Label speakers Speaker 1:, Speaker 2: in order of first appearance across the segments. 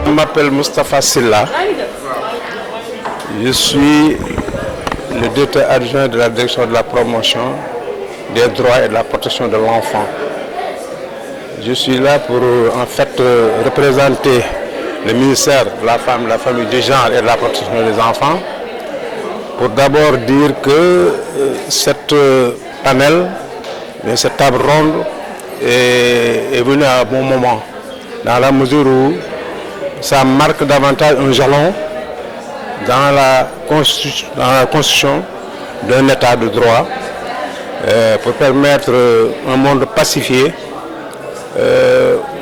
Speaker 1: Je m'appelle Moustapha Silla. Je suis le directeur adjoint de la direction de la promotion des droits et de la protection de l'enfant. Je suis là pour en fait représenter le ministère de la Femme, de la Famille, du Genre et de la protection des enfants. Pour d'abord dire que cette panel, cette table ronde est venue à un bon moment, dans la mesure où ça marque davantage un jalon dans la constitution d'un état de droit pour permettre un monde pacifié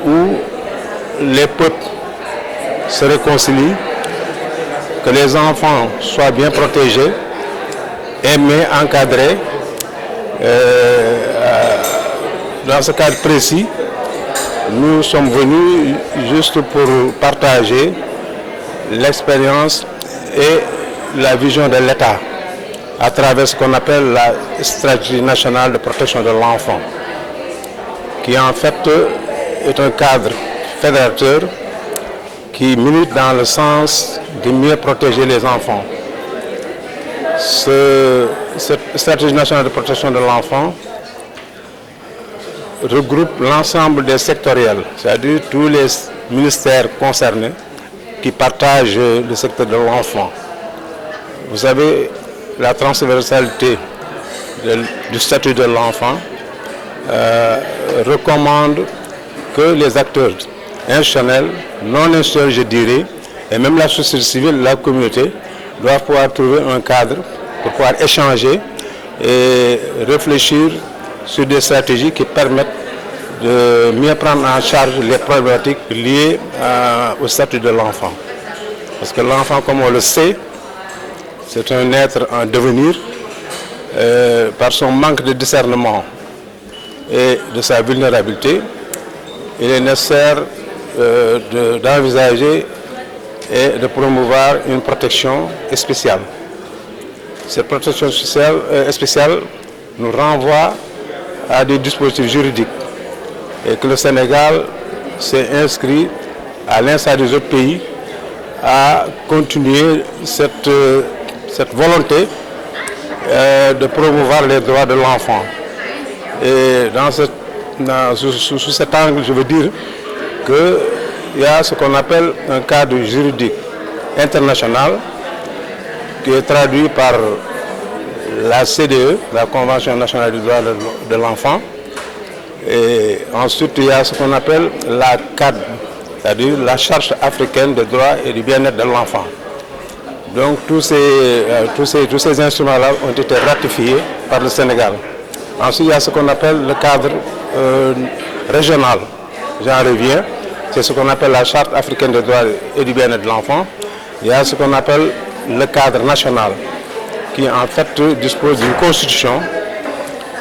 Speaker 1: où les peuples se réconcilient, que les enfants soient bien protégés, aimés, encadrés. Dans ce cadre précis, nous sommes venus juste pour partager l'expérience et la vision de l'État à travers ce qu'on appelle la stratégie nationale de protection de l'enfant, qui en fait est un cadre fédérateur qui milite dans le sens de mieux protéger les enfants. Cette stratégie nationale de protection de l'enfant regroupe l'ensemble des sectoriels, c'est-à-dire tous les ministères concernés qui partagent le secteur de l'enfant. Vous savez, la transversalité du statut de l'enfant recommande que les acteurs institutionnels, non institutionnels je dirais, et même la société civile, la communauté, doivent pouvoir trouver un cadre pour pouvoir échanger et réfléchir sur des stratégies qui permettent de mieux prendre en charge les problématiques liées au statut de l'enfant. Parce que l'enfant, comme on le sait, c'est un être en devenir. Par son manque de discernement et de sa vulnérabilité, il est nécessaire d'envisager et de promouvoir une protection spéciale. Cette protection spéciale nous renvoie à des dispositifs juridiques et que le Sénégal s'est inscrit, à l'instar des autres pays, à continuer cette volonté de promouvoir les droits de l'enfant. Et sous cet angle, je veux dire qu'il y a ce qu'on appelle un cadre juridique international qui est traduit par la CDE, la Convention nationale des droits de l'enfant. Et ensuite, il y a ce qu'on appelle la CAD, c'est-à-dire la Charte africaine des droits et du bien-être de l'enfant. Donc tous ces instruments-là ont été ratifiés par le Sénégal. Ensuite, il y a ce qu'on appelle le cadre régional. J'en reviens. C'est ce qu'on appelle la Charte africaine des droits et du bien-être de l'enfant. Il y a ce qu'on appelle le cadre national, qui en fait dispose d'une constitution,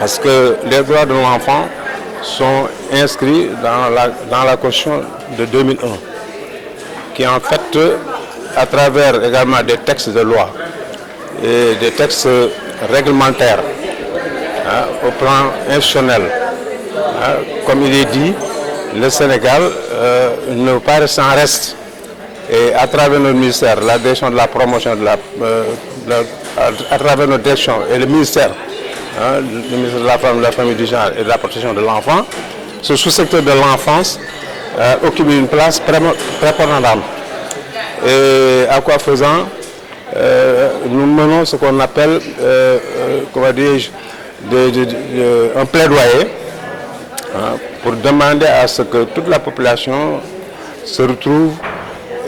Speaker 1: parce que les droits de l'enfant sont inscrits dans la constitution de 2001, qui en fait, à travers également des textes de loi et des textes réglementaires, au plan institutionnel, comme il est dit, le Sénégal ne veut pas rester en reste. Et à travers notre ministère, la direction de la promotion, à travers notre direction et le ministère, le ministère de la Femme, de la Famille, du Genre et de la protection de l'enfant, ce sous-secteur de l'enfance occupe une place prépondérante. Et à quoi faisant, nous menons ce qu'on appelle, comment dirais-je, un plaidoyer pour demander à ce que toute la population se retrouve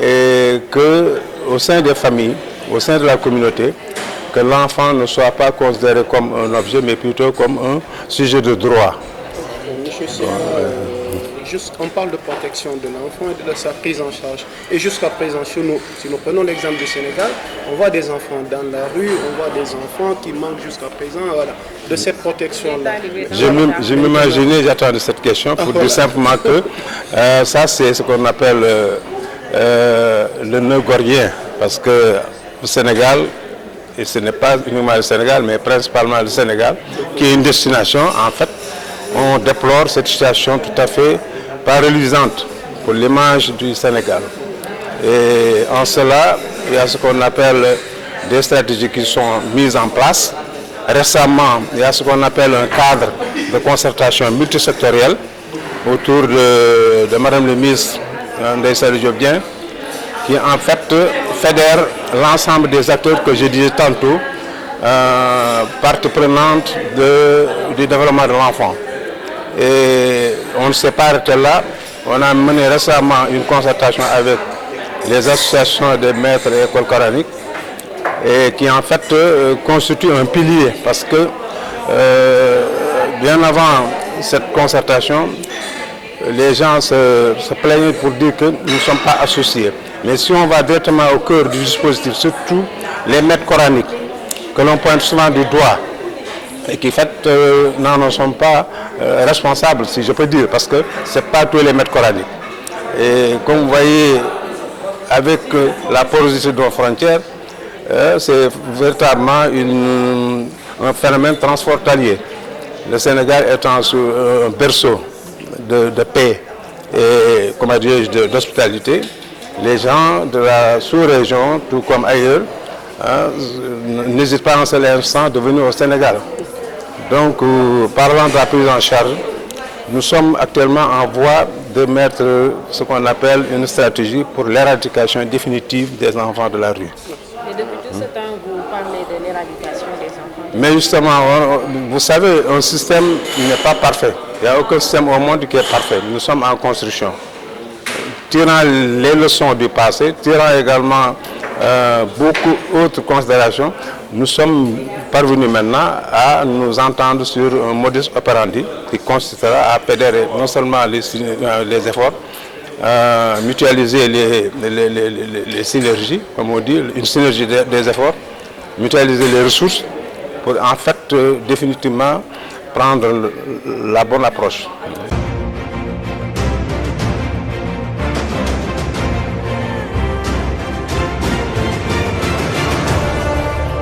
Speaker 1: et qu'au sein des familles, au sein de la communauté, que l'enfant ne soit pas considéré comme un objet, mais plutôt comme un sujet de droit.
Speaker 2: On parle de protection de l'enfant et de sa prise en charge. Et jusqu'à présent, chez nous, si nous prenons l'exemple du Sénégal, on voit des enfants dans la rue, on voit des enfants qui manquent jusqu'à présent de cette protection-là.
Speaker 1: Je m'imaginais, j'attendais cette question pour dire simplement que ça, c'est ce qu'on appelle le nœud gordien. Parce que le Sénégal, et ce n'est pas uniquement le Sénégal, mais principalement le Sénégal, qui est une destination, en fait, on déplore cette situation tout à fait pas reluisante pour l'image du Sénégal. Et en cela, il y a ce qu'on appelle des stratégies qui sont mises en place. Récemment, il y a ce qu'on appelle un cadre de concertation multisectorielle autour de Madame le ministre Ndeye Saly Diop Dieng, qui en fait fédère l'ensemble des acteurs que je disais tantôt, partie prenante du développement de l'enfant. Et on ne s'est pas arrêté là. On a mené récemment une concertation avec les associations de maîtres et écoles coraniques, et qui en fait constitue un pilier, parce que bien avant cette concertation, les gens se plaignaient pour dire que nous ne sommes pas associés. Mais si on va directement au cœur du dispositif, surtout les maîtres coraniques, que l'on pointe souvent du doigt, et qui en fait n'en sont pas responsables, si je peux dire, parce que ce n'est pas tous les maîtres coraniques. Et comme vous voyez, avec la porosité de nos frontières, c'est véritablement un phénomène transfrontalier. Le Sénégal étant sur un berceau de paix et d'hospitalité, les gens de la sous-région, tout comme ailleurs, n'hésitent pas un seul instant de venir au Sénégal. Donc, parlant de la prise en charge, nous sommes actuellement en voie de mettre ce qu'on appelle une stratégie pour l'éradication définitive des enfants de la rue.
Speaker 3: Et depuis tout ce temps, vous parlez de l'éradication des enfants.
Speaker 1: Mais justement, vous savez, un système n'est pas parfait. Il n'y a aucun système au monde qui est parfait. Nous sommes en construction. Tirant les leçons du passé, tirant également beaucoup d'autres considérations, nous sommes parvenus maintenant à nous entendre sur un modus operandi qui consistera à fédérer non seulement les efforts, mutualiser les synergies, comme on dit, une synergie des efforts, mutualiser les ressources pour en fait définitivement prendre la bonne approche.